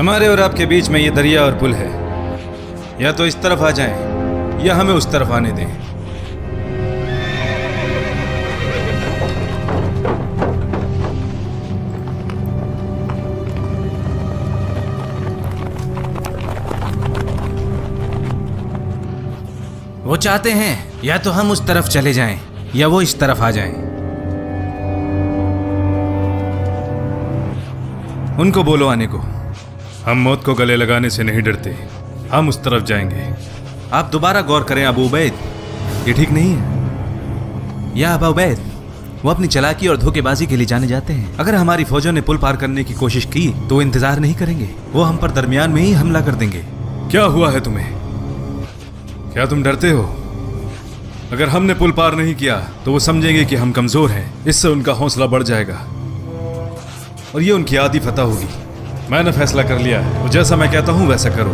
हमारे और आपके बीच में ये दरिया और पुल है। या तो इस तरफ आ जाएं या हमें उस तरफ आने दें। वो चाहते हैं या तो हम उस तरफ चले जाएं या वो इस तरफ आ जाएं। उनको बोलो आने को। हम मौत को गले लगाने से नहीं डरते, हम उस तरफ जाएंगे। आप दोबारा गौर करें अबू उबैद, ये ठीक नहीं है। या अबू उबैद, वो अपनी चालाकी और धोखेबाजी के लिए जाने जाते हैं। अगर हमारी फौजों ने पुल पार करने की कोशिश की तो इंतजार नहीं करेंगे, वो हम पर दरमियान में ही हमला कर देंगे। क्या हुआ है तुम्हें? क्या तुम डरते हो? अगर हमने पुल पार नहीं किया तो वो समझेंगे कि हम कमजोर हैं। इससे उनका हौसला बढ़ जाएगा और ये उनकी आधी फतह होगी। मैंने फैसला कर लिया है, तो जैसा मैं कहता हूं वैसा करो।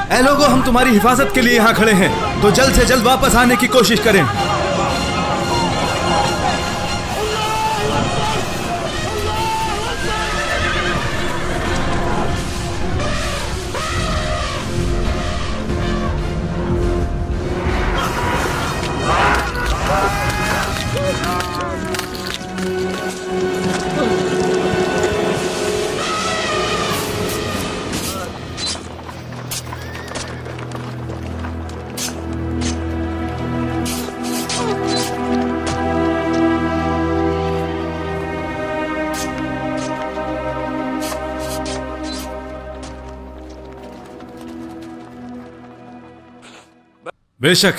ए लोगो, हम तुम्हारी हिफाजत के लिए यहाँ खड़े हैं, तो जल्द से जल्द वापस आने की कोशिश करें। बेशक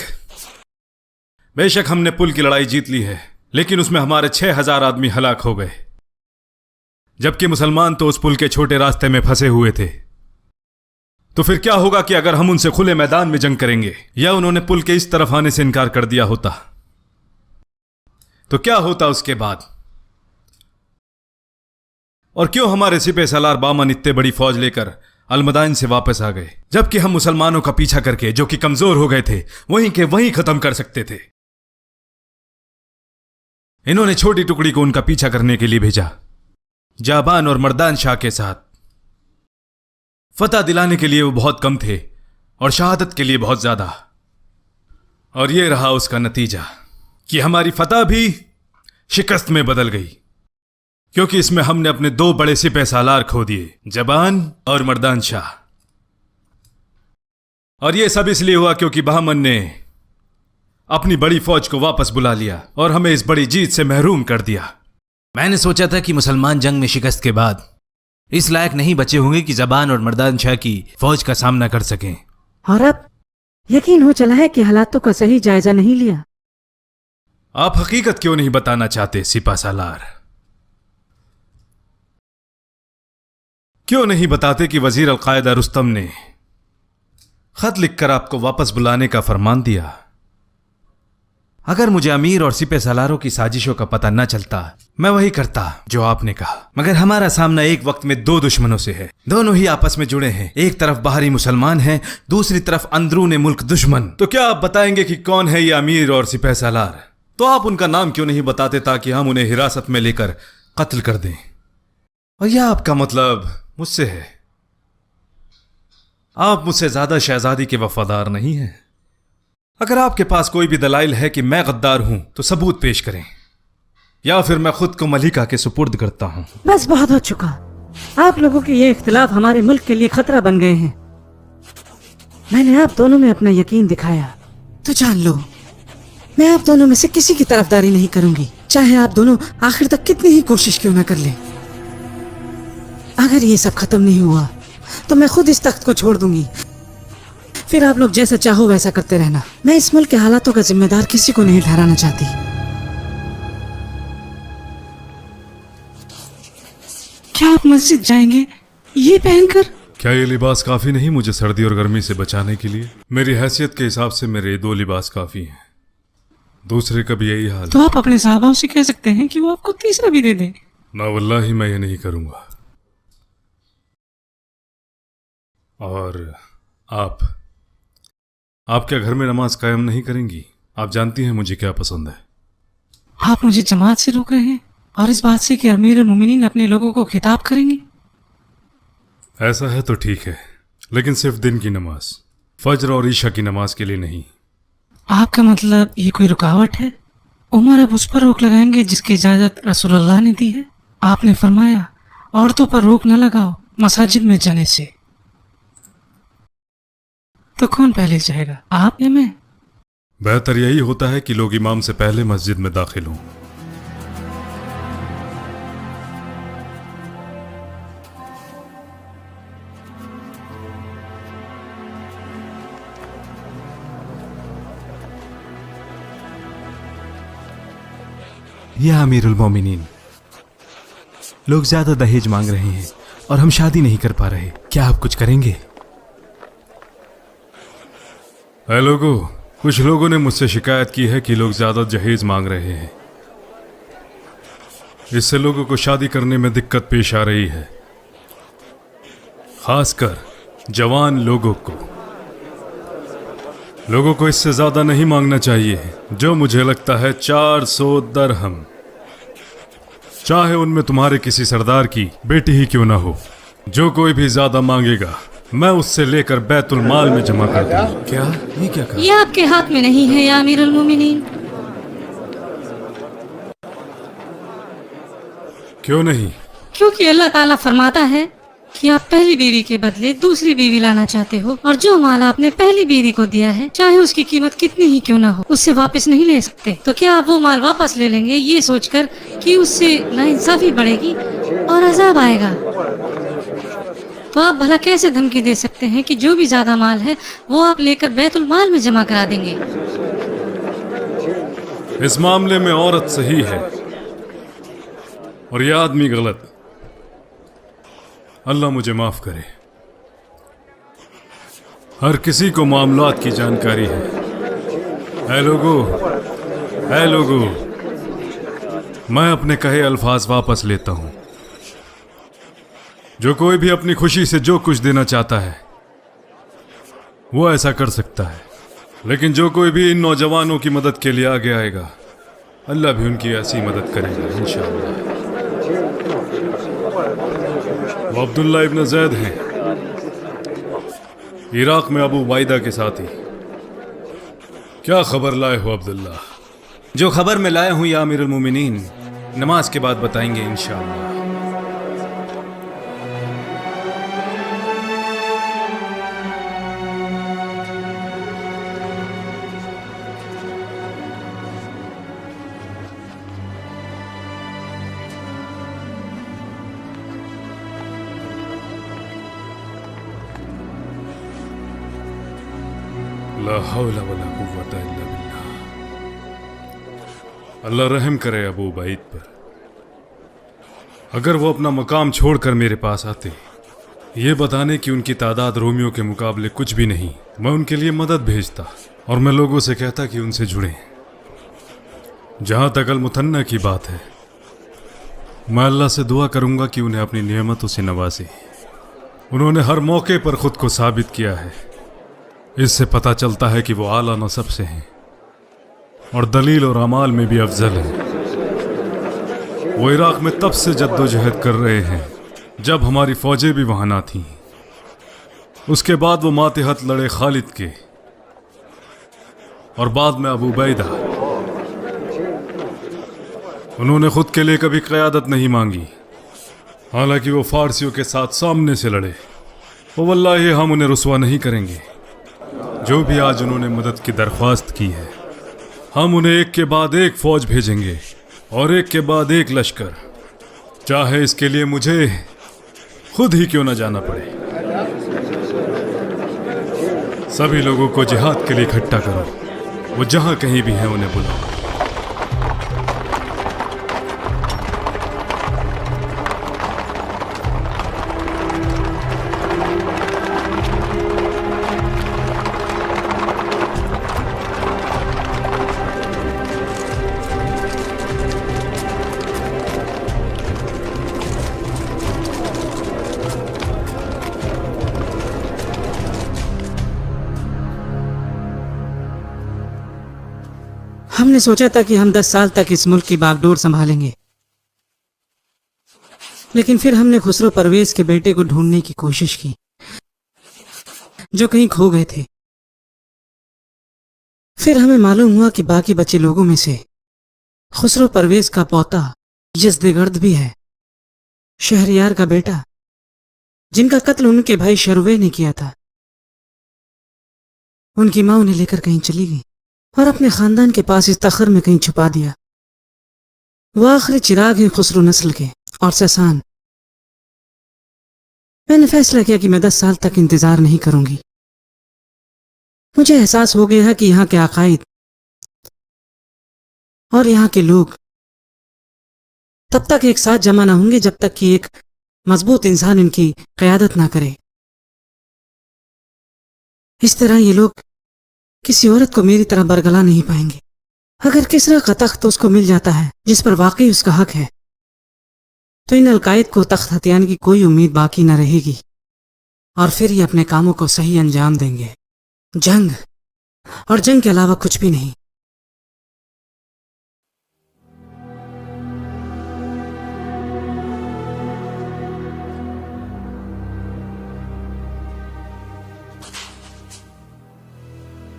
बेशक हमने पुल की लड़ाई जीत ली है, लेकिन उसमें हमारे 6000 आदमी हलाक हो गए, जबकि मुसलमान तो उस पुल के छोटे रास्ते में फंसे हुए थे। तो फिर क्या होगा कि अगर हम उनसे खुले मैदान में जंग करेंगे, या उन्होंने पुल के इस तरफ आने से इनकार कर दिया होता, तो क्या होता उसके बाद? और क्यों हमारे सिपह सालार बामन इतने बड़ी फौज लेकर अलमदाइन से वापस आ गए, जबकि हम मुसलमानों का पीछा करके, जो कि कमजोर हो गए थे, वहीं के वहीं खत्म कर सकते थे। इन्होंने छोटी टुकड़ी को उनका पीछा करने के लिए भेजा, जाबान और मर्दान शाह के साथ। फतह दिलाने के लिए वो बहुत कम थे और शहादत के लिए बहुत ज्यादा। और ये रहा उसका नतीजा कि हमारी फतह भी शिकस्त में बदल गई, क्योंकि इसमें हमने अपने 2 बड़े सिपह सालार खो दिए, जबान और मर्दान शाह। और यह सब इसलिए हुआ क्योंकि बहमन ने अपनी बड़ी फौज को वापस बुला लिया और हमें इस बड़ी जीत से महरूम कर दिया। मैंने सोचा था कि मुसलमान जंग में शिकस्त के बाद इस लायक नहीं बचे होंगे कि जबान और मर्दान शाह की फौज का सामना कर सकें। और अब यकीन हो चला है कि हालातों का सही जायजा नहीं लिया। आप हकीकत क्यों नहीं बताना चाहते सिपा सालार? क्यों नहीं बताते कि वजीर अल-कायदा रुस्तम ने खत लिखकर आपको वापस बुलाने का फरमान दिया? अगर मुझे अमीर और सिपह सालारों की साजिशों का पता न चलता, मैं वही करता जो आपने कहा। मगर हमारा सामना एक वक्त में 2 दुश्मनों से है, दोनों ही आपस में जुड़े हैं। एक तरफ बाहरी मुसलमान हैं, दूसरी तरफ अंदरूने मुल्क दुश्मन। तो क्या आप बताएंगे कि कौन है ये अमीर और सिपह सालार? तो आप उनका नाम क्यों नहीं बताते ताकि हम उन्हें हिरासत में लेकर कत्ल कर दें? और यह आपका मतलब मुझसे है? आप मुझसे ज्यादा शहजादी के वफादार नहीं हैं। अगर आपके पास कोई भी दलाइल है कि मैं गद्दार हूं तो सबूत पेश करें, या फिर मैं खुद को मलिका के सुपुर्द करता हूं। बस बहुत हो चुका। आप लोगों के ये इख्तिलाफ हमारे मुल्क के लिए खतरा बन गए हैं। मैंने आप दोनों में अपना यकीन दिखाया, तो जान लो मैं आप दोनों में से किसी की तरफदारी नहीं करूंगी, चाहे आप दोनों आखिर तक कितनी ही कोशिश क्यों न कर लें। अगर ये सब खत्म नहीं हुआ तो मैं खुद इस तख्त को छोड़ दूंगी, फिर आप लोग जैसा चाहो वैसा करते रहना। मैं इस मुल्क के हालातों का जिम्मेदार किसी को नहीं ठहराना चाहती। क्या आप मस्जिद जाएंगे ये पहनकर? क्या ये लिबास काफी नहीं मुझे सर्दी और गर्मी से बचाने के लिए? मेरी हैसियत के हिसाब से मेरे 2 लिबास काफी हैं। दूसरे का भी यही हाल। तो आप अपने साहबाओं से कह सकते हैं कि वो आपको तीसरा भी दे दें। ना वल्लाही मैं ये नहीं करूंगा। और आप क्या घर में नमाज कायम नहीं करेंगी? आप जानती हैं मुझे क्या पसंद है। आप मुझे जमात से रोक रहे हैं और इस बात से कि अमीर मुमिनीन अपने लोगों को खिताब करेंगे। ऐसा है तो ठीक है, लेकिन सिर्फ दिन की नमाज, फज्र और ईशा की नमाज के लिए नहीं। आपका मतलब ये कोई रुकावट है? उमर अब उस पर रोक लगाएंगे जिसकी इजाजत रसूलुल्लाह ने दी है। आपने फरमाया औरतों पर रोक न लगाओ मसाजिद में जाने से। तो कौन पहले जाएगा, आप या मैं? बेहतर यही होता है कि लोग इमाम से पहले मस्जिद में दाखिल हों। या अमीरुल मोमिनीन, लोग ज्यादा दहेज मांग रहे हैं और हम शादी नहीं कर पा रहे, क्या आप कुछ करेंगे? है लोगों, कुछ लोगों ने मुझसे शिकायत की है कि लोग ज्यादा जहेज मांग रहे हैं। इससे लोगों को शादी करने में दिक्कत पेश आ रही है, खासकर जवान लोगों को। लोगों को इससे ज्यादा नहीं मांगना चाहिए, जो मुझे लगता है 400 दरहम, चाहे उनमें तुम्हारे किसी सरदार की बेटी ही क्यों ना हो। जो कोई भी ज्यादा मांगेगा मैं उससे लेकर बैतुल माल में जमा कर दूंगा। क्या ये क्या कहा? ये आपके हाथ में नहीं है या अमीरुल मोमिनीन। क्यों नहीं? क्योंकि अल्लाह ताला फरमाता है कि आप पहली बीवी के बदले दूसरी बीवी लाना चाहते हो, और जो माल आपने पहली बीवी को दिया है, चाहे उसकी कीमत कितनी ही क्यों ना हो, उससे वापस नहीं ले सकते। तो क्या आप वो माल वापस ले लेंगे ये सोचकर कि उससे नाइंसाफी बढ़ेगी और अजाब आएगा? तो आप भला कैसे धमकी दे सकते हैं कि जो भी ज्यादा माल है वो आप लेकर बैतुल माल में जमा करा देंगे? इस मामले में औरत सही है और यह आदमी गलत। अल्लाह मुझे माफ करे। हर किसी को मामलात की जानकारी है। ऐ लोगो, मैं अपने कहे अल्फाज वापस लेता हूं। जो कोई भी अपनी खुशी से जो कुछ देना चाहता है वो ऐसा कर सकता है, लेकिन जो कोई भी इन नौजवानों की मदद के लिए आगे आएगा अल्लाह भी उनकी ऐसी मदद करेगा इंशाअल्लाह। वो अब्दुल्ला इब्न जैद हैं, इराक में अबू वाइदा के साथी। क्या खबर लाए हो अब्दुल्ला? जो खबर मैं लाया हूं या अमीरुल मोमिनीन, नमाज के बाद बताएंगे इंशाअल्लाह। ला हौला वला कुव्वता इल्ला बिल्लाह। अल्लाह रहम करे अबू उबैद पर। अगर वो अपना मकाम छोड़कर मेरे पास आते ये बताने कि उनकी तादाद रोमियो के मुकाबले कुछ भी नहीं, मैं उनके लिए मदद भेजता और मैं लोगों से कहता कि उनसे जुड़ें। जहां तक अल मुथन्ना की बात है, मैं अल्लाह से दुआ करूंगा कि उन्हें अपनी नेमतों से नवाजे। उन्होंने हर मौके पर खुद को साबित किया है। इससे पता चलता है कि वो आला नसब से हैं और दलील और अमाल में भी अफजल हैं। वो इराक में तब से जद्दोजहद कर रहे हैं जब हमारी फौजें भी वहां ना थीं। उसके बाद वो मातहत लड़े खालिद के और बाद में अबू उबैदा। उन्होंने खुद के लिए कभी क़यादत नहीं मांगी, हालांकि वो फारसियों के साथ सामने से लड़े। वो वल्लाही हम उन्हें रुसवा नहीं करेंगे। जो भी आज उन्होंने मदद की दरख्वास्त की है, हम उन्हें एक के बाद एक फौज भेजेंगे और एक के बाद एक लश्कर, चाहे इसके लिए मुझे खुद ही क्यों न जाना पड़े। सभी लोगों को जिहाद के लिए इकट्ठा करो। वो जहां कहीं भी हैं उन्हें बुलाओ। हमने सोचा था कि हम 10 साल तक इस मुल्क की बागडोर संभालेंगे, लेकिन फिर हमने खुसरो परवेज के बेटे को ढूंढने की कोशिश की जो कहीं खो गए थे। फिर हमें मालूम हुआ कि बाकी बचे लोगों में से खुसरो परवेज का पोता यज़्दगर्द भी है, शहरयार का बेटा, जिनका कत्ल उनके भाई शरुवे ने किया था। उनकी मां उन्हें लेकर कहीं चली गई और अपने खानदान के पास इस तखर में कहीं छुपा दिया। वो आखिरी चिराग है खुसरो नस्ल के और ससान। मैंने फैसला किया कि मैं 10 साल तक इंतजार नहीं करूंगी। मुझे एहसास हो गया है कि यहाँ के अकायद और यहाँ के लोग तब तक एक साथ जमा ना होंगे जब तक कि एक मजबूत इंसान इनकी क़यादत ना करे। इस तरह ये लोग किसी औरत को मेरी तरह बरगला नहीं पाएंगे। अगर किसरा का तख्त उसको मिल जाता है जिस पर वाकई उसका हक है, तो इन अलकायद को तख्त हथियाने की कोई उम्मीद बाकी न रहेगी और फिर ये अपने कामों को सही अंजाम देंगे। जंग और जंग के अलावा कुछ भी नहीं।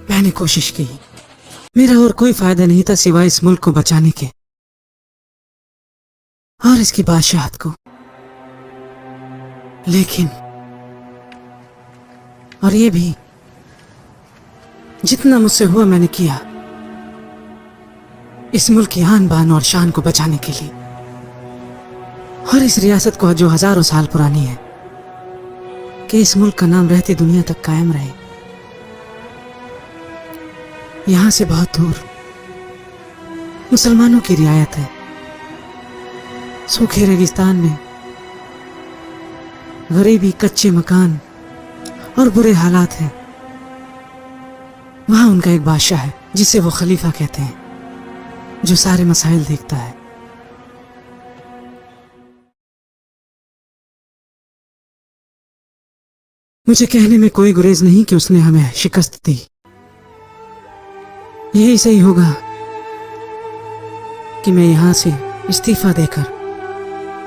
मैंने कोशिश की, मेरा और कोई फायदा नहीं था सिवाय इस मुल्क को बचाने के और इसकी बादशाहत को। लेकिन और ये भी जितना मुझसे हुआ मैंने किया इस मुल्क की आन बान और शान को बचाने के लिए और इस रियासत को जो हजारों साल पुरानी है कि इस मुल्क का नाम रहती दुनिया तक कायम रहे। यहां से बहुत दूर मुसलमानों की रियायत है। सूखे रेगिस्तान में गरीबी, कच्चे मकान और बुरे हालात हैं। वहां उनका एक बादशाह है जिसे वो खलीफा कहते हैं, जो सारे मसाइल देखता है। मुझे कहने में कोई गुरेज नहीं कि उसने हमें शिकस्त दी। यही सही होगा कि मैं यहां से इस्तीफा देकर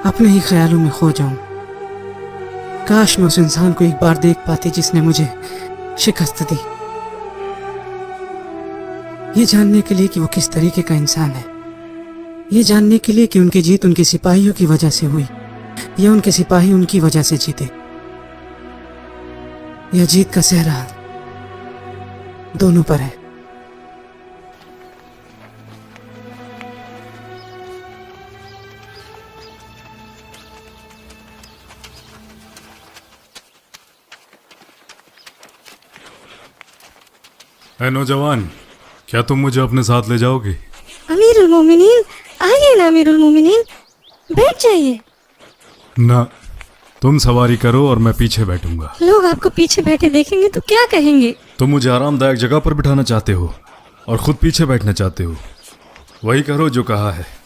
अपने ही ख्यालों में खो जाऊं। काश मैं उस इंसान को एक बार देख पाती जिसने मुझे शिकस्त दी, ये जानने के लिए कि वो किस तरीके का इंसान है, ये जानने के लिए कि उनकी जीत उनके सिपाहियों की वजह से हुई या उनके सिपाही उनकी वजह से जीते। यह जीत का सेहरा दोनों पर है। ऐ नौजवान, क्या तुम मुझे अपने साथ ले जाओगी? अमीरुल मोमिनीन, आइए ना अमीरुल मोमिनीन, बैठ जाइए। ना, तुम सवारी करो और मैं पीछे बैठूंगा। लोग आपको पीछे बैठे देखेंगे तो क्या कहेंगे? तुम मुझे आरामदायक जगह पर बिठाना चाहते हो और खुद पीछे बैठना चाहते हो। वही करो जो कहा है।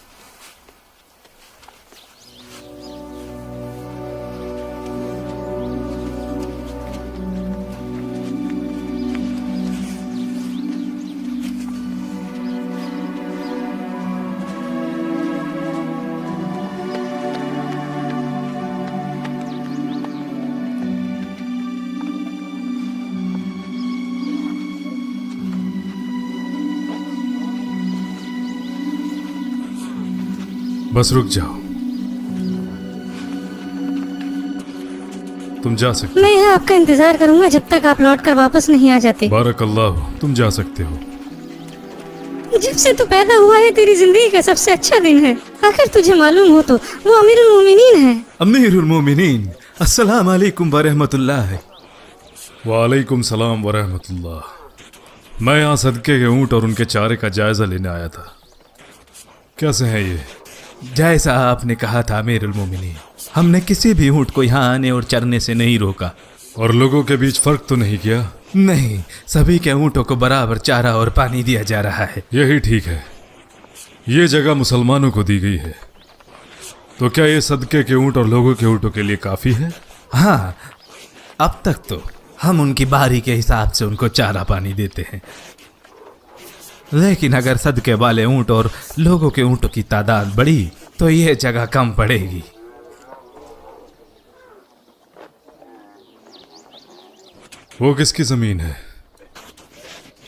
बस रुक जाओ, तुम जा सकते मैं यहाँ आपका इंतजार करूंगा जब तक आप लौट कर वापस नहीं आ जाते। बारकल्लाह, तुम जा सकते हो। जब से तू पैदा हुआ है तेरी जिंदगी का सबसे अच्छा दिन है। अगर तुझे मालूम हो तो वो अमीरुल मोमिनीन है। अमीरुल मोमिनीन, अस्सलाम वालेकुम वरहमतुल्लाह। वालेकुम सलाम वरहमतुल्लाह। मैं यहाँ सदके के ऊँट और उनके चारे का जायजा लेने आया था। कैसे हैं ये? जैसा आपने कहा था अमीरुल मोमिनीन, हमने किसी भी ऊँट को यहाँ आने और चरने से नहीं रोका। और लोगों के बीच फर्क तो नहीं किया? नहीं, सभी के ऊँटों को बराबर चारा और पानी दिया जा रहा है। यही ठीक है। ये जगह मुसलमानों को दी गई है, तो क्या ये सदके के ऊँट और लोगों के ऊँटों के लिए काफ़ी है? हाँ, अब तक तो हम उनकी बारी के हिसाब से उनको चारा पानी देते हैं, लेकिन अगर सदके वाले ऊँट और लोगों के ऊँटों की तादाद बढ़ी तो ये जगह कम पड़ेगी। वो किसकी जमीन है?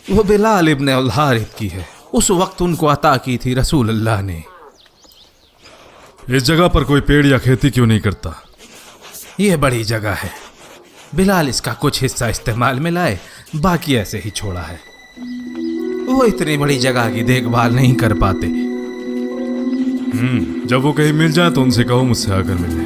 वो बिलाल इब्न अल हारिथ की है। उस वक्त उनको अता की थी रसूल अल्लाह ने। इस जगह पर कोई पेड़ या खेती क्यों नहीं करता? ये बड़ी जगह है, बिलाल इसका कुछ हिस्सा इस्तेमाल में लाए, बाकी ऐसे ही छोड़ा है। वो इतनी बड़ी जगह की देखभाल नहीं कर पाते। जब वो कहीं मिल जाए तो उनसे कहो मुझसे आकर मिले।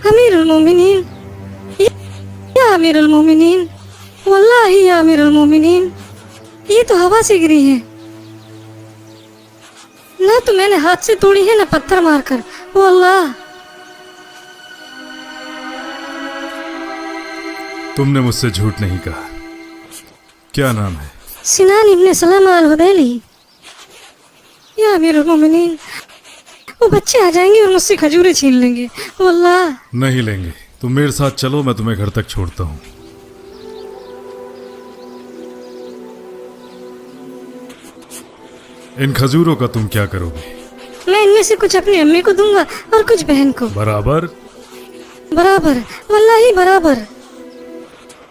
अमीरुल मोमिनीन, या अमीरुल मोमिनीन, वल्लाही या अमीरुल मोमिनीन, ये तो हवा से गिरी है। ना तो मैंने हाथ से तोड़ी है ना पत्थर मारकर। वल्लाह, तुमने मुझसे झूठ नहीं कहा। क्या नाम है? सिनान इब्न सलामा अल हुदैली। या अमीरुल मोमिनीन, वो बच्चे आ जाएंगे और मुझसे खजूरें छीन लेंगे। वल्लाह, नहीं लेंगे। तुम मेरे साथ चलो, मैं तुम्हें घर तक छोड़ता हूँ। इन खजूरों का तुम क्या करोगे? मैं इनमें से कुछ अपनी अम्मी को दूंगा और कुछ बहन को। बराबर? बराबर, वल्लाही बराबर।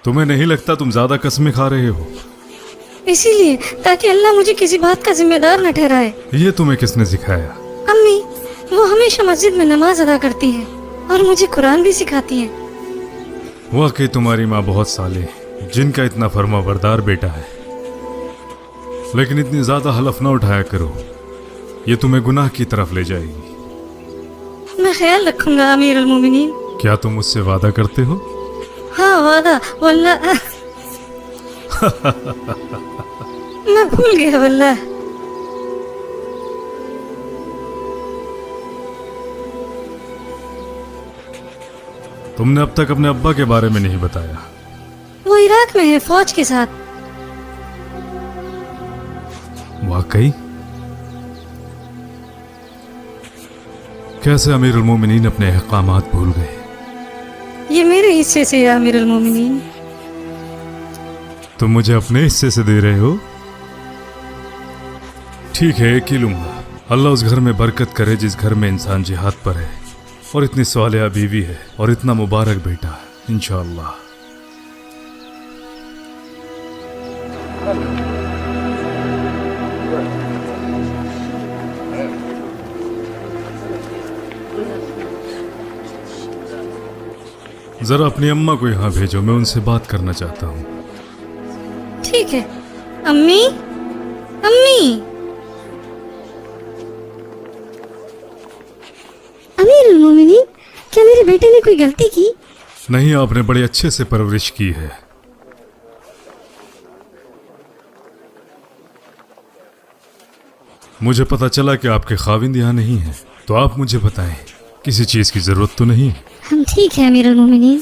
तुम्हें नहीं लगता तुम ज्यादा कसमें खा रहे हो? इसीलिए ताकि अल्लाह मुझे किसी बात का जिम्मेदार न ठहराए। ये तुम्हें किसने सिखाया? अम्मी, वो हमेशा मस्जिद में नमाज अदा करती हैं और मुझे कुरान भी सिखाती हैं। वाकई तुम्हारी माँ बहुत साले जिनका इतना फर्माबरदार बेटा है, लेकिन इतनी ज्यादा हलफ ना उठाया करो, ये तुम्हें गुनाह की तरफ ले जाएगी। मैं ख्याल रखूंगा अमीर अल मोमिनीन। क्या तुम मुझसे वादा करते हो? हाँ वादा वल्लाह। मैं भूल गया वल्लाह। तुमने अब तक अपने अब्बा के बारे में नहीं बताया। वो इराक में है फौज के साथ। वाकई? कैसे अमीरुल मोमिनीन अपने अहकामात भूल गए? ये मेरे हिस्से से है अमीर अल मोमिनीन। तुम मुझे अपने हिस्से से दे रहे हो? ठीक है, एक ही लूंगा। अल्लाह उस घर में बरकत करे जिस घर में इंसान जिहाद पर है और इतनी सालिहा बीवी है और इतना मुबारक बेटा है, इंशाअल्लाह। जरा अपनी अम्मा को यहाँ भेजो, मैं उनसे बात करना चाहता हूँ। ठीक है। अम्मी, अम्मी। अमीर अल मोमिनीन, क्या मेरे बेटे ने कोई गलती की? नहीं, आपने बड़े अच्छे से परवरिश की है। मुझे पता चला कि आपके खाविंद यहाँ नहीं है, तो आप मुझे बताएं, किसी चीज की जरूरत तो नहीं? हम ठीक है अमीर अल मोमिनीन।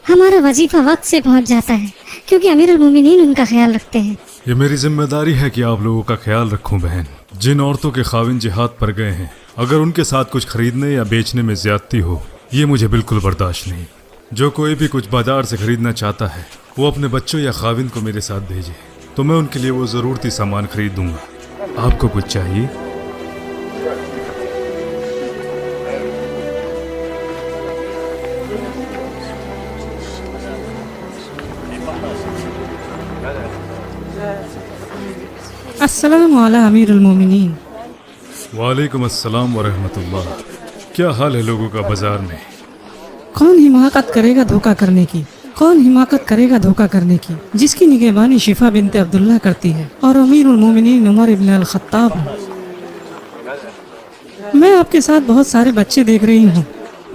हमारा वजीफा वक्त से पहुंच जाता है क्योंकि अमीर अल मोमिनीन उनका ख्याल रखते हैं। ये मेरी जिम्मेदारी है कि आप लोगों का ख्याल रखूं बहन। जिन औरतों के खाविंद जिहाद पर गए हैं, अगर उनके साथ कुछ खरीदने या बेचने में ज्यादती हो, ये मुझे बिल्कुल बर्दाश्त नहीं। जो कोई भी कुछ बाजार से खरीदना चाहता है, वो अपने बच्चों या खाविंद को मेरे साथ भेजे, तो मैं उनके लिए वो ज़रूरती सामान खरीद दूंगा। आपको कुछ चाहिए? अस्सलामु अला अमीर अल मोमिनीन। वालेकुम अस्सलाम व रहमतुल्लाह। क्या हाल है लोगों का बाजार में? कौन हिमाकत करेगा धोखा करने की? कौन हिमाकत करेगा धोखा करने की? जिसकी निगहबानी शिफा बिनत अब्दुल्ला करती है और अमीर उल मोमिनीन उमर इब्न अल खत्ताब है। मैं आपके साथ बहुत सारे बच्चे देख रही हूँ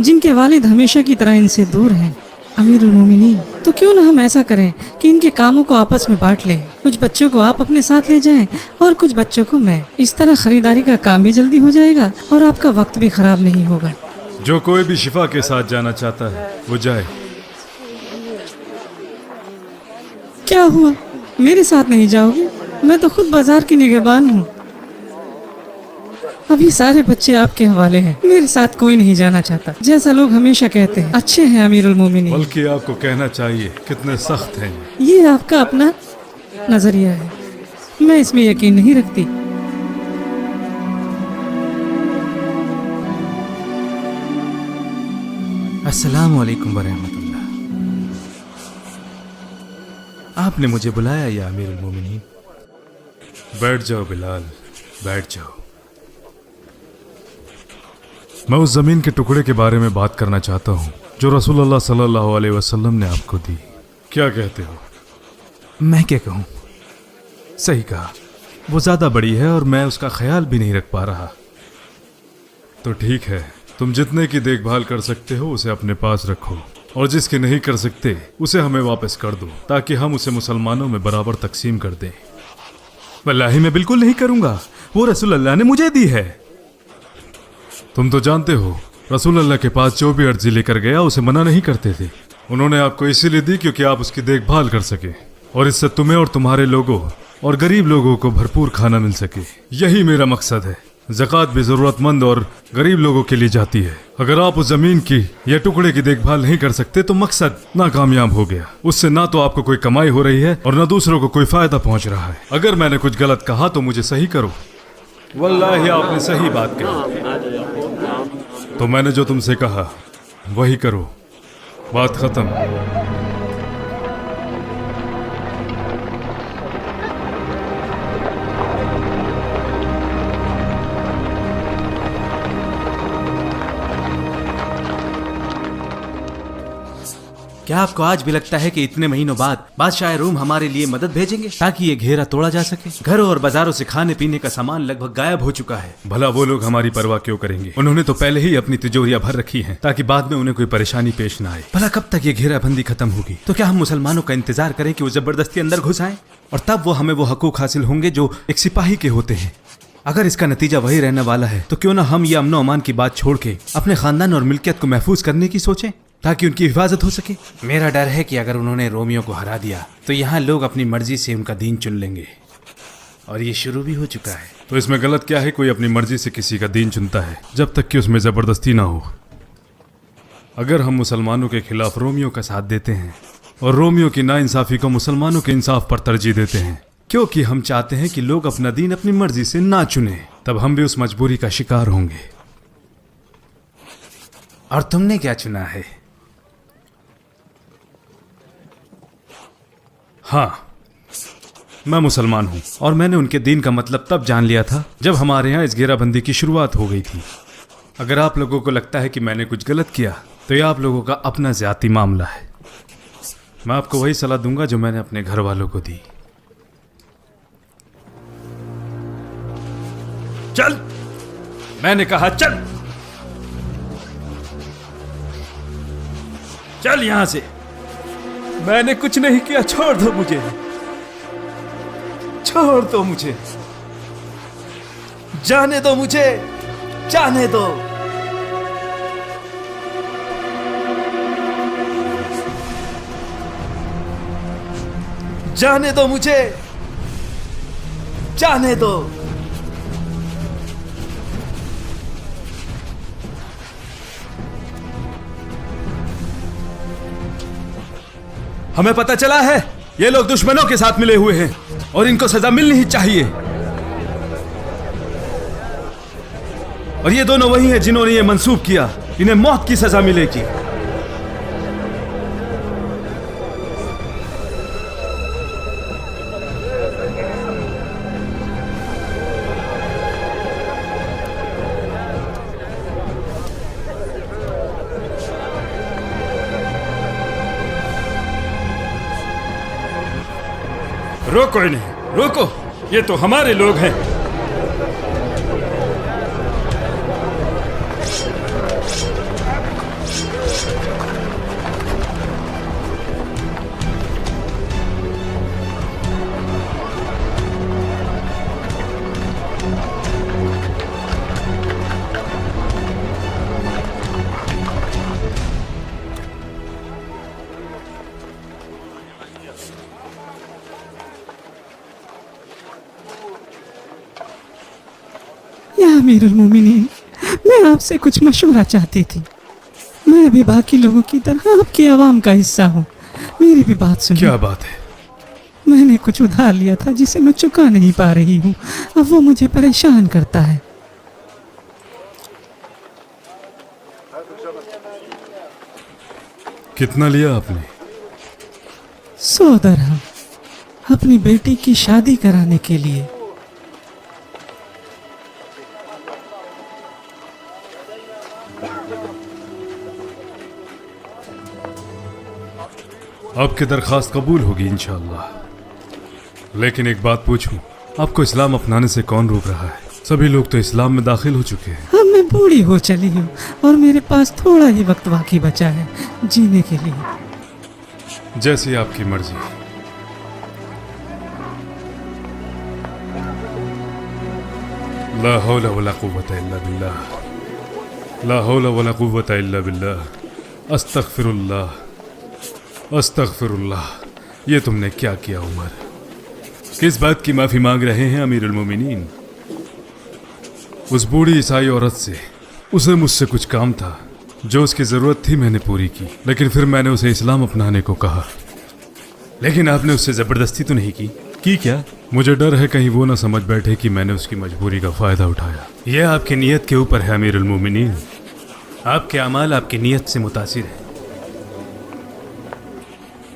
जिनके वालिद हमेशा की तरह इनसे दूर हैं। अमीर उल मोमिनीन, तो क्यों ना हम ऐसा करें कि इनके कामों को आपस में बांट लें। कुछ बच्चों को आप अपने साथ ले जाएं और कुछ बच्चों को मैं। इस तरह खरीदारी का काम भी जल्दी हो जाएगा और आपका वक्त भी खराब नहीं होगा। जो कोई भी शिफा के साथ जाना चाहता है वो जाए। क्या हुआ, मेरे साथ नहीं जाओगे? मैं तो खुद बाजार की निगहबान हूँ। अभी सारे बच्चे आपके हवाले हैं, मेरे साथ कोई नहीं जाना चाहता, जैसा लोग हमेशा कहते हैं। अच्छे हैं अमीर उल मोमिनीन। बल्कि आपको कहना चाहिए कितने सख्त हैं ये। ये आपका अपना नजरिया है, मैं इसमें यकीन नहीं रखती। अस्सलाम वालेकुम वरहमतुल्लाह। आपने मुझे बुलाया या अमीरुल मोमिनीन? बैठ जाओ बिलाल, बैठ जाओ। मैं उस जमीन के टुकड़े के बारे में बात करना चाहता हूँ जो रसूलुल्लाह सल्लल्लाहु अलैहि वसल्लम ने आपको दी। क्या कहते हो? मैं क्या कहूँ, सही कहा, वो ज़्यादा बड़ी है और मैं उसका ख्याल भी नहीं रख पा रहा। तो ठीक है, तुम जितने की देखभाल कर सकते हो उसे अपने पास रखो, और जिसकी नहीं कर सकते उसे हमें वापस कर दो, ताकि हम उसे मुसलमानों में बराबर तकसीम कर दें। वल्लाही मैं बिल्कुल नहीं करूँगा, वो रसूल अल्लाह ने मुझे दी है। तुम तो जानते हो रसूल अल्लाह के पास जो भी अर्जी लेकर गया उसे मना नहीं करते थे। उन्होंने आपको इसीलिए दी क्योंकि आप उसकी देखभाल कर सके, और इससे तुम्हें और तुम्हारे लोगों और गरीब लोगों को भरपूर खाना मिल सके। यही मेरा मकसद है। ज़कात भी ज़रूरतमंद और गरीब लोगों के लिए जाती है। अगर आप उस जमीन की या टुकड़े की देखभाल नहीं कर सकते तो मकसद नाकामयाब हो गया। उससे ना तो आपको कोई कमाई हो रही है और ना दूसरों को कोई फायदा पहुंच रहा है। अगर मैंने कुछ गलत कहा तो मुझे सही करो। वल्लाही आपने सही बात कही, तो मैंने जो तुमसे कहा वही करो। बात खत्म। क्या आपको आज भी लगता है कि इतने महीनों बाद बादशाह रूम हमारे लिए मदद भेजेंगे ताकि ये घेरा तोड़ा जा सके? घरों और बाजारों से खाने पीने का सामान लगभग गायब हो चुका है। भला वो लोग हमारी परवाह क्यों करेंगे? उन्होंने तो पहले ही अपनी तिजोरियां भर रखी हैं ताकि बाद में उन्हें कोई परेशानी पेश ना आए। भला कब तक ये घेराबंदी खत्म होगी? तो क्या हम मुसलमानों का इंतजार करें कि वो जबरदस्ती अंदर घुस आए और तब वो हमें वो हकूक हासिल होंगे जो एक सिपाही के होते हैं? अगर इसका नतीजा वही रहने वाला है तो क्यों ना हम ये अमनो अमान की बात छोड़ के अपने खानदान और मिल्कियत को महफूज करने की सोचें ताकि उनकी हिफाजत हो सके। मेरा डर है कि अगर उन्होंने रोमियो को हरा दिया तो यहाँ लोग अपनी मर्जी से उनका दीन चुन लेंगे, और ये शुरू भी हो चुका है। तो इसमें गलत क्या है? कोई अपनी मर्जी से किसी का दीन चुनता है जब तक कि उसमें जबरदस्ती ना हो। अगर हम मुसलमानों के खिलाफ रोमियो का साथ देते हैं और रोमियो की नाइंसाफी को मुसलमानों के इंसाफ पर तरजीह देते हैं क्योंकि हम चाहते हैं कि लोग अपना दीन अपनी मर्जी से ना चुने, तब हम भी उस मजबूरी का शिकार होंगे। और तुमने क्या चुना है? हाँ, मैं मुसलमान हूं और मैंने उनके दीन का मतलब तब जान लिया था जब हमारे यहाँ इस घेराबंदी की शुरुआत हो गई थी। अगर आप लोगों को लगता है कि मैंने कुछ गलत किया तो यह आप लोगों का अपना ज़ाती मामला है। मैं आपको वही सलाह दूंगा जो मैंने अपने घर वालों को दी। चल, मैंने कहा चल, चल यहां से। मैंने कुछ नहीं किया, छोड़ दो मुझे, छोड़ दो मुझे, जाने दो मुझे, जाने दो। जाने दो मुझे, जाने दो। हमें पता चला है ये लोग दुश्मनों के साथ मिले हुए हैं और इनको सजा मिलनी ही चाहिए। और ये दोनों वही हैं जिन्होंने ये मंसूब किया, इन्हें मौत की सजा मिलेगी। रोको इन्हें, रोको, ये तो हमारे लोग हैं। अमीरुल मोमिनीन, मैं आपसे कुछ मशवरा चाहती थी। मैं भी बाकी लोगों की तरह आपकी आवाम का हिस्सा हूँ। मेरी भी बात सुनिए। क्या बात है? मैंने कुछ उधार लिया था जिसे मैं चुका नहीं पा रही हूँ। अब वो मुझे परेशान करता है। कितना लिया आपने? 100 दरहम अपनी बेटी की शादी कराने के लिए। आपकी दरख्वास्त कबूल होगी इंशाअल्लाह। लेकिन एक बात पूछूं, आपको इस्लाम अपनाने से कौन रोक रहा है? सभी लोग तो इस्लाम में दाखिल हो चुके हैं। अब मैं बूढ़ी हो चली हूँ और मेरे पास थोड़ा ही वक्त बाकी बचा है जीने के लिए। जैसी आपकी मर्जी। ला हौला वला कुव्वता इल्ला बिल्लाह, ला हौला वला कुव्वता इल्ला बिल्लाह, अस्तगफिरुल्लाह, अस्तगफिरुल्लाह। ये तुमने क्या किया उमर? किस बात की माफी मांग रहे हैं अमीरुल मोमिनीन? उस बूढ़ी ईसाई औरत से, उसे मुझसे कुछ काम था जो उसकी जरूरत थी, मैंने पूरी की। लेकिन फिर मैंने उसे इस्लाम अपनाने को कहा। लेकिन आपने उससे जबरदस्ती तो नहीं की क्या? मुझे डर है कहीं वो ना समझ बैठे कि मैंने उसकी मजबूरी का फायदा उठाया। यह आपकी नीयत के ऊपर है अमीरुल मोमिनीन। आपके अमाल आपकी नीयत से मुतासिर है।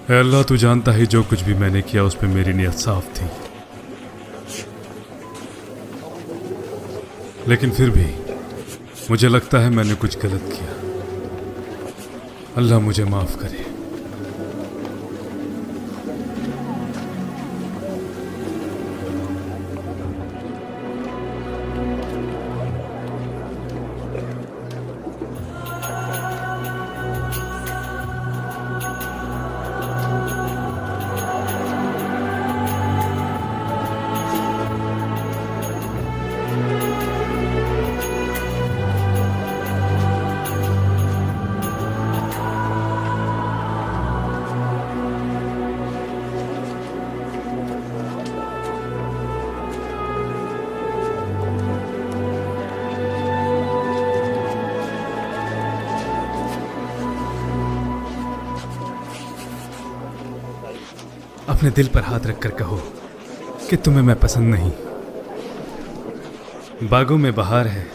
अल्लाह तू जानता है जो कुछ भी मैंने किया उस पर मेरी नीयत साफ थी। लेकिन फिर भी मुझे लगता है मैंने कुछ गलत किया। अल्लाह मुझे माफ करे। अपने दिल पर हाथ रखकर कहो कि तुम्हें मैं पसंद नहीं। बागों में बहार है,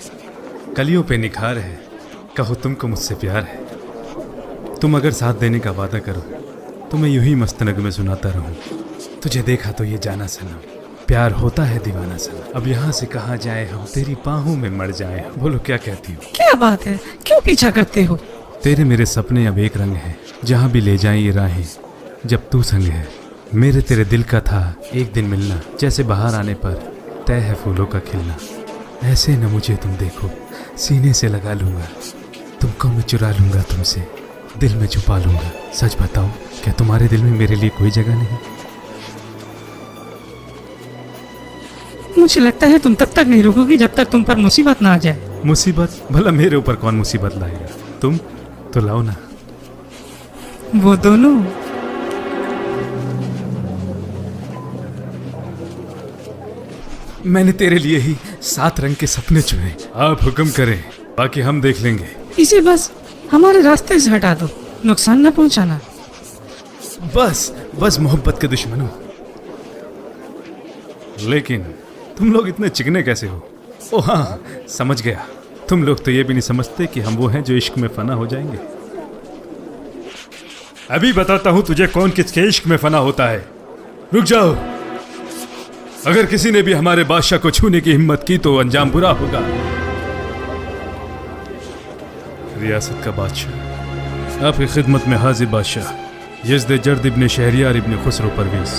कलियों पे निखार है, कहो तुमको मुझसे प्यार है। तुम अगर साथ देने का वादा करो तो मैं यूं ही मस्त नगमे सुनाता रहूं। तुझे देखा तो ये जाना सनम, प्यार होता है दीवाना सनम। अब यहाँ से कहाँ जाए हम, तेरी बाहों में मर जाए हम। बोलो क्या कहती हो? क्या बात है, क्यों पीछा करते हो? तेरे मेरे सपने अब एक रंग है, जहाँ भी ले जाएं ये राहें जब तू संग है। मेरे तेरे दिल का था एक दिन मिलना, जैसे बाहर आने पर तय है फूलों का खिलना। ऐसे न मुझे तुम देखो, सीने से लगा लूंगा, तुमको मैं चुरा लूंगा, तुमसे दिल में छुपा लूंगा। सच बताओ, क्या तुम्हारे दिल में मेरे लिए कोई जगह नहीं? मुझे लगता है तुम तब तक नहीं रुकोगी जब तक तुम पर मुसीबत ना आ जाए। मुसीबत? भला मेरे ऊपर कौन मुसीबत लाएगा? तुम तो लाओ ना। वो दोनों। मैंने तेरे लिए ही 7 रंग के सपने चुने। आप हुक्म करें, बाकी हम देख लेंगे। इसे बस हमारे रास्ते से हटा दो, नुकसान न पहुंचाना। बस बस मोहब्बत के दुश्मनों। लेकिन तुम लोग इतने चिकने कैसे हो? ओ हाँ, समझ गया। तुम लोग तो ये भी नहीं समझते कि हम वो हैं जो इश्क में फना हो जाएंगे। अभी बताता हूं तुझे कौन किसके इश्क में फना होता है। रुक जाओ। अगर किसी ने भी हमारे बादशाह को छूने की हिम्मत की तो अंजाम बुरा होगा। रियासत का बादशाह, आपकी खिदमत में हाजिर बादशाह यज़्द जर्द इब्न शहरियार इब्न खुसरो परवेज़।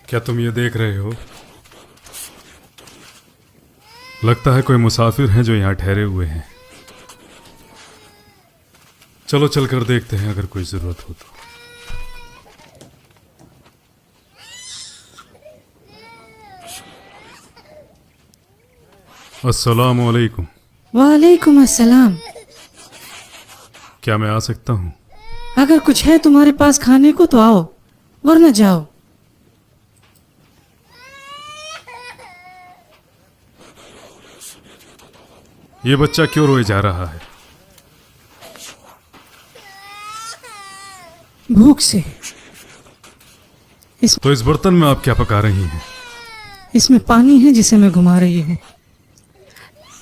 क्या तुम ये देख रहे हो? लगता है कोई मुसाफिर हैं जो यहाँ ठहरे हुए हैं। चलो चलकर देखते हैं, अगर कोई जरूरत हो तो। अस्सलामु अलैकुम। वालेकुम अस्सलाम। क्या मैं आ सकता हूँ? अगर कुछ है तुम्हारे पास खाने को तो आओ, वरना जाओ। ये बच्चा क्यों रोए जा रहा है? भूख से। तो इस बर्तन में आप क्या पका रही हैं? इसमें पानी है जिसे मैं घुमा रही हूँ।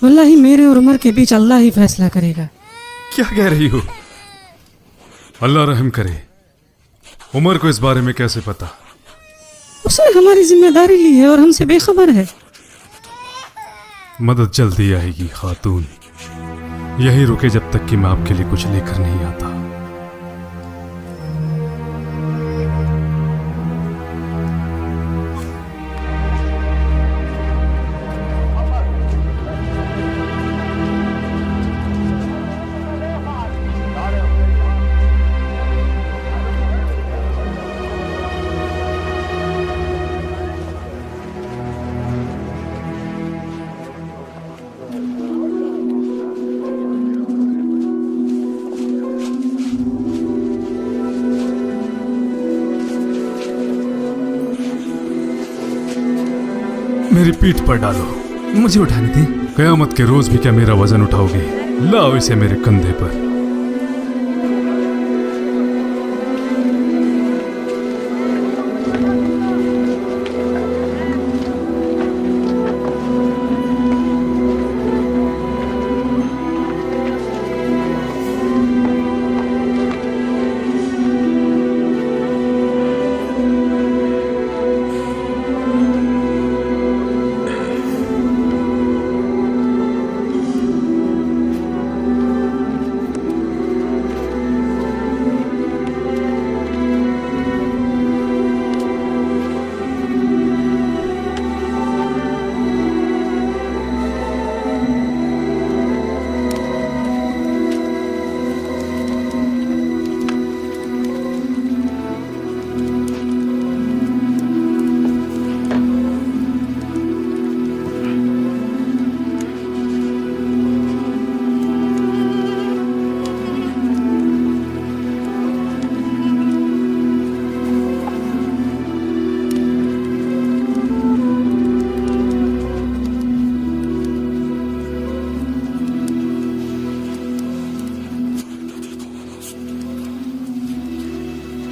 वल्लाही मेरे और उमर के बीच अल्लाह ही फैसला करेगा। क्या कह रही हो? अल्लाह रहम करे। उमर को इस बारे में कैसे पता? उसने हमारी जिम्मेदारी ली है और हमसे बेखबर है। मदद जल्दी आएगी खातून। यही रुके जब तक कि मैं आपके लिए कुछ लेकर नहीं आता। मेरी पीठ पर डालो। मुझे उठाने दें। कयामत के रोज भी क्या मेरा वजन उठाओगे? लाओ इसे मेरे कंधे पर।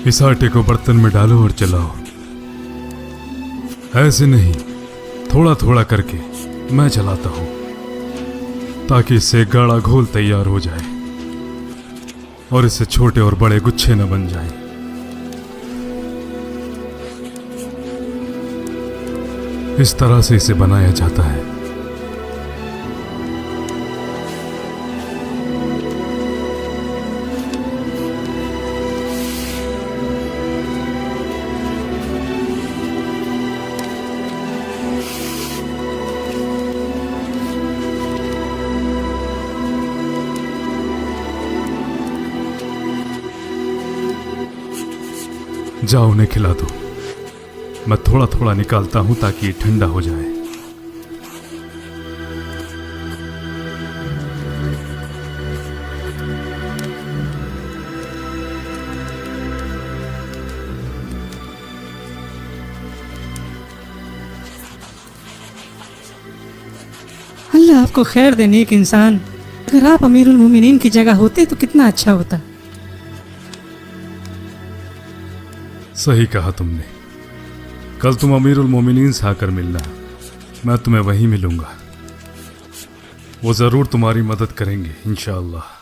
इस आटे को बर्तन में डालो और चलाओ। ऐसे नहीं, थोड़ा थोड़ा करके मैं चलाता हूं, ताकि इससे गाढ़ा घोल तैयार हो जाए और इससे छोटे और बड़े गुच्छे न बन जाएं। इस तरह से इसे बनाया जाता है। जाओ उन्हें खिला दो। मैं थोड़ा थोड़ा निकालता हूं ताकि ये ठंडा हो जाए। अल्लाह आपको खैर दे नेक इंसान। अगर आप अमीरुल मोमिनीन की जगह होते तो कितना अच्छा होता। सही कहा तुमने। कल तुम अमीरुल मोमिनीन से आकर मिलना, मैं तुम्हें वहीं मिलूंगा। वो जरूर तुम्हारी मदद करेंगे इंशाअल्लाह।